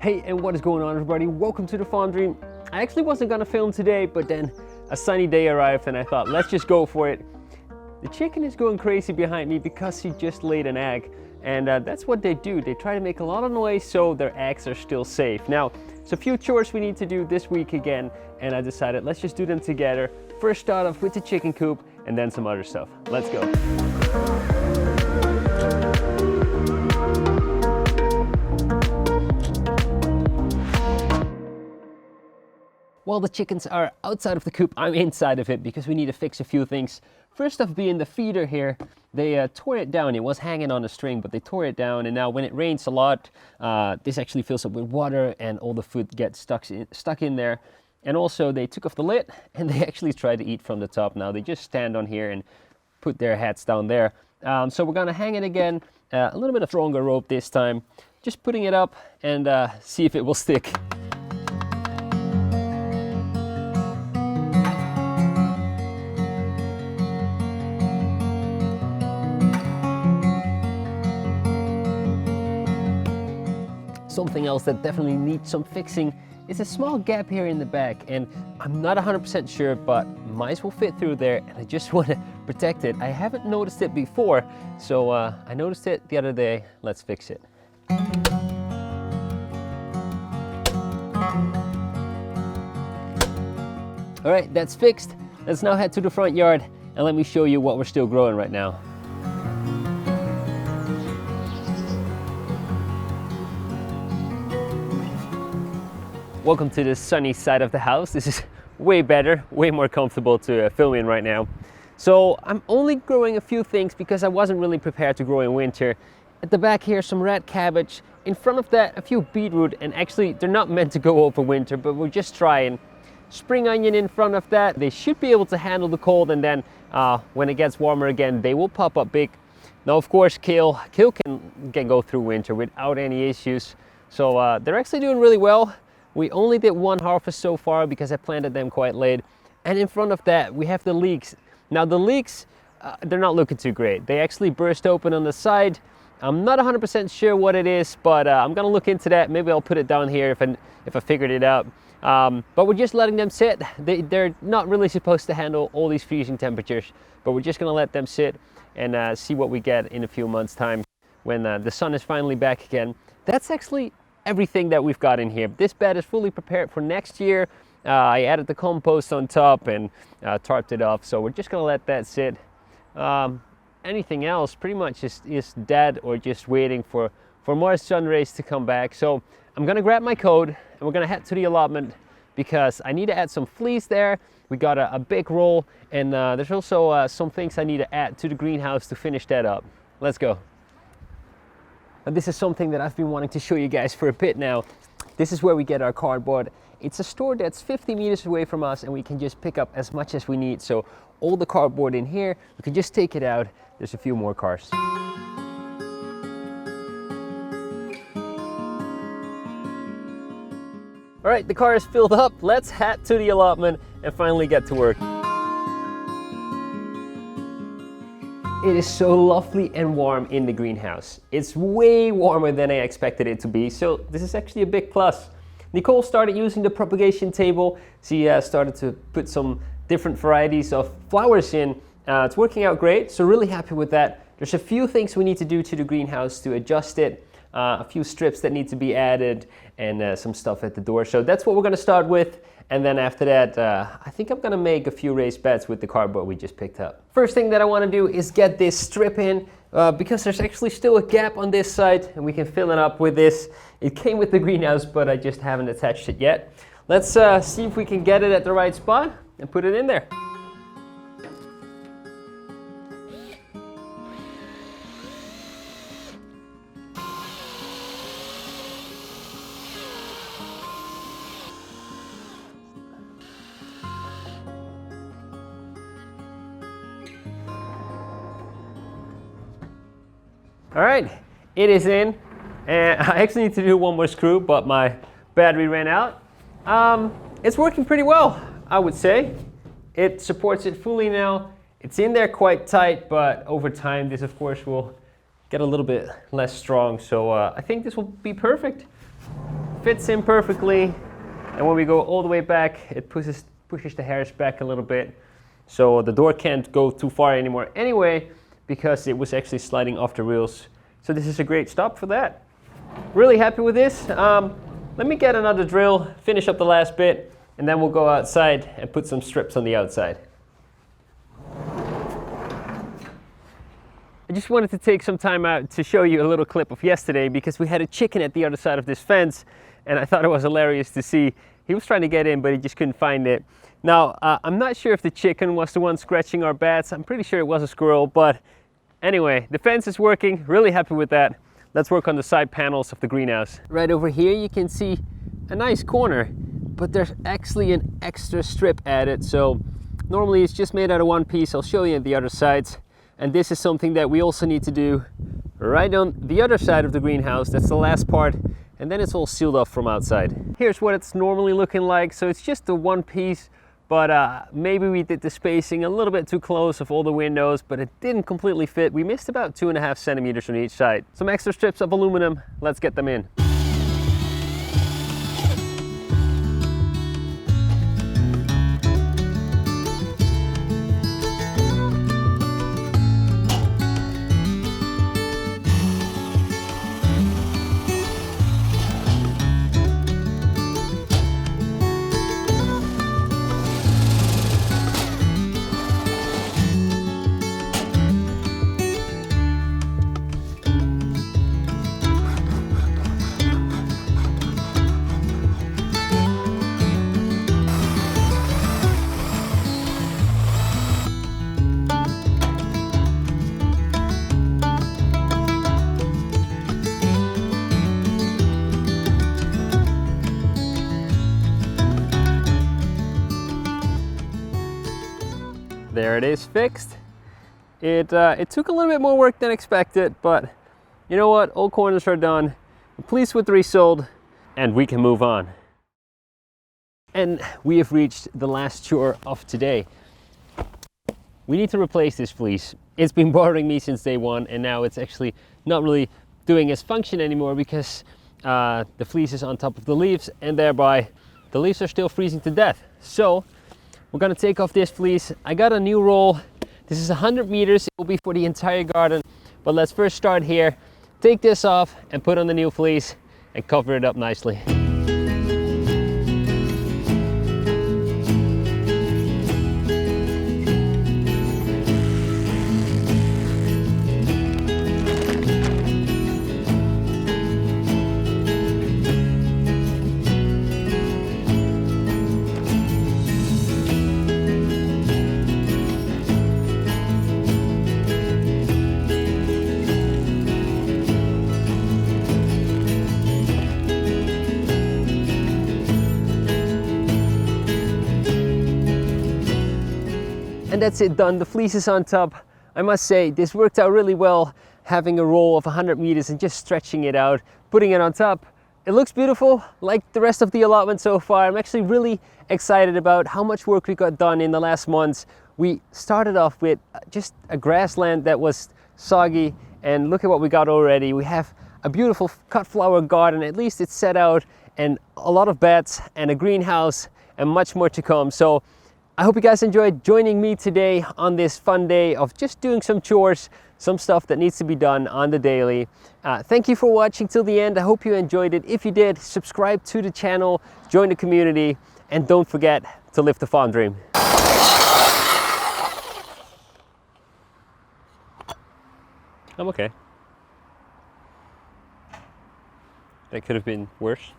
Hey, and what is going on, everybody? Welcome to the Farm Dream. I actually wasn't gonna film today, but then a sunny day arrived and I thought, let's just go for it. The chicken is going crazy behind me because he just laid an egg. And that's what they do. They try to make a lot of noise so their eggs are still safe. Now, it's a few chores we need to do this week again, and I decided let's just do them together. First start off with the chicken coop and then some other stuff. Let's go. While the chickens are outside of the coop, I'm inside of it because we need to fix a few things. First off being the feeder here, they tore it down. It was hanging on a string, but they tore it down, and now when it rains a lot, this actually fills up with water and all the food gets stuck in there. And also they took off the lid and they actually tried to eat from the top. Now they just stand on here and put their heads down there. So we're gonna hang it again, a little bit of stronger rope this time. Just putting it up and see if it will stick. Something else that definitely needs some fixing is a small gap here in the back, and I'm not 100% sure, but mice will fit through there, and I just want to protect it. I haven't noticed it before, so I noticed it the other day. Let's fix it. All right, that's fixed. Let's now head to the front yard and let me show you what we're still growing right now. Welcome to the sunny side of the house. This is way better, way more comfortable to film in right now. So I'm only growing a few things because I wasn't really prepared to grow in winter. At the back here, some red cabbage. In front of that, a few beetroot, and actually they're not meant to go over winter, but we're just trying. Spring onion in front of that. They should be able to handle the cold, and then when it gets warmer again, they will pop up big. Now, of course, kale can go through winter without any issues. So they're actually doing really well. We only did one harvest so far because I planted them quite late. And in front of that, we have the leeks. Now the leeks, they're not looking too great. They actually burst open on the side. I'm not 100% sure what it is, but I'm gonna look into that. Maybe I'll put it down here if I figured it out. But we're just letting them sit. They're not really supposed to handle all these freezing temperatures, but we're just gonna let them sit and see what we get in a few months' time when the sun is finally back again. That's actually everything that we've got in here. This bed is fully prepared for next year. I added the compost on top and tarped it off, so we're just gonna let that sit. Anything else pretty much is dead or just waiting for more sun rays to come back. So I'm gonna grab my coat and we're gonna head to the allotment because I need to add some fleece there. We got a big roll, and there's also some things I need to add to the greenhouse to finish that up. Let's go. And this is something that I've been wanting to show you guys for a bit now. This is where we get our cardboard. It's a store that's 50 meters away from us, and we can just pick up as much as we need. So all the cardboard in here, we can just take it out. There's a few more cars. All right, the car is filled up. Let's head to the allotment and finally get to work. It is so lovely and warm in the greenhouse. It's way warmer than I expected it to be, so this is actually a big plus. Nicole started using the propagation table. She started to put some different varieties of flowers in. It's working out great, so really happy with that. There's a few things we need to do to the greenhouse to adjust it. A few strips that need to be added and some stuff at the door. So that's what we're gonna start with. And then after that, I think I'm gonna make a few raised beds with the cardboard we just picked up. First thing that I wanna do is get this strip in because there's actually still a gap on this side and we can fill it up with this. It came with the greenhouse, but I just haven't attached it yet. Let's see if we can get it at the right spot and put it in there. All right, it is in, and I actually need to do one more screw, but my battery ran out. It's working pretty well, I would say. It supports it fully now. It's in there quite tight, but over time, this of course will get a little bit less strong. So I think this will be perfect. fits in perfectly, and when we go all the way back, it pushes the hairs back a little bit, so the door can't go too far anymore anyway, because it was actually sliding off the rails. So this is a great stop for that. Really happy with this. Let me get another drill, finish up the last bit, and then we'll go outside and put some strips on the outside. I just wanted to take some time out to show you a little clip of yesterday, because we had a chicken at the other side of this fence, and I thought it was hilarious to see. He was trying to get in, but he just couldn't find it. Now, I'm not sure if the chicken was the one scratching our bats. I'm pretty sure it was a squirrel, but anyway, the fence is working. Really happy with that. Let's work on the side panels of the greenhouse. Right over here you can see a nice corner, but there's actually an extra strip added. So normally it's just made out of one piece. I'll show you the other sides. And this is something that we also need to do right on the other side of the greenhouse. That's the last part, and then it's all sealed off from outside. Here's what it's normally looking like. So it's just the one piece, but maybe we did the spacing a little bit too close of all the windows, but it didn't completely fit. We missed about 2.5 centimeters on each side. Some extra strips of aluminum, let's get them in. There it is, fixed. It took a little bit more work than expected, but you know what? All corners are done. I'm pleased with the result, and we can move on. And we have reached the last chore of today. We need to replace this fleece. It's been bothering me since day one, and now it's actually not really doing its function anymore, because the fleece is on top of the leaves, and thereby the leaves are still freezing to death. So we're gonna take off this fleece. I got a new roll. This is 100 meters. It will be for the entire garden. But let's first start here. Take this off and put on the new fleece and cover it up nicely. And that's it done. The fleece is on top. I must say, this worked out really well, having a roll of 100 meters and just stretching it out, putting it on top. It looks beautiful, like the rest of the allotment so far. I'm actually really excited about how much work we got done in the last months. We started off with just a grassland that was soggy, and look at what we got already. We have a beautiful cut flower garden, at least it's set out, and a lot of beds and a greenhouse and much more to come. So I hope you guys enjoyed joining me today on this fun day of just doing some chores, some stuff that needs to be done on the daily. Thank you for watching till the end. I hope you enjoyed it. If you did, subscribe to the channel, join the community, and don't forget to live the farm dream. I'm okay. That could have been worse.